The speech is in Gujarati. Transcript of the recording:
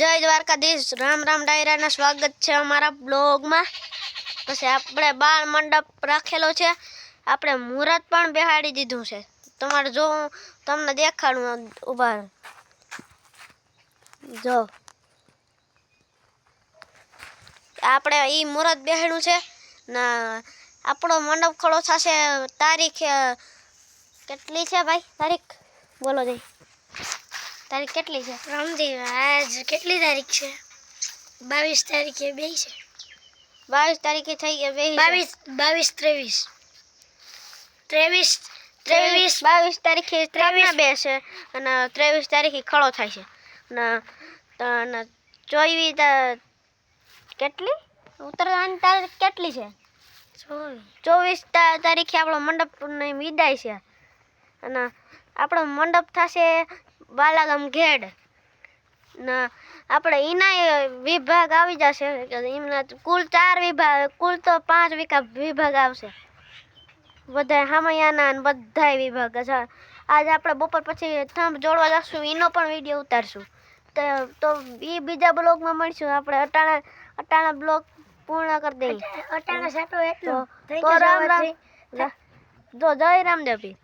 જય દ્વારકાધીશ રામ રામ ડાયરાના સ્વાગત છે અમારા બ્લોગમાં। પછી આપણે બાળ મંડપ રાખેલો છે, આપણે મુહૂર્ત પણ બેહાડી દીધું છે। તમારે જો હું તમને દેખાડું, ઉભા જો આપણે ઈ મુહૂર્ત બેહાડ્યું છે ને આપણો મંડપ ખડો થશે તારીખ કેટલી છે ભાઈ? તારીખ બોલો જઈ, તારીખ કેટલી છે? રામદેવ આજ કેટલી તારીખ છે? 22 તારીખે બે છે। 22 તારીખે થઈ ગયા બે? 22 તારીખે સ્થાપના બે છે અને 23 તારીખે ખડો થાય છે અને 24 કેટલી ઉત્તરાયણ તારીખ કેટલી છે? 24 તારીખે આપણો મંડપની વિદાય છે અને આપણો મંડપ થશે બાલાગામ ઘેડ ને આપણે એના વિભાગ આવી જશે। એમના કુલ 4 વિભાગ, કુલ તો 5 વિભાગ આવશે, બધા હામૈયાના અને બધા વિભાગ। આજ આપણે બપોર પછી થંભ જોડવા જશું, એનો પણ વિડીયો ઉતારશું, તો એ બીજા બ્લોગમાં મળશું। આપણે અટાણા બ્લોગ પૂર્ણ કરી દઈએ। અટાણા સાટો એટલો તો રામ રામ, જો જય રામદેવ પીર।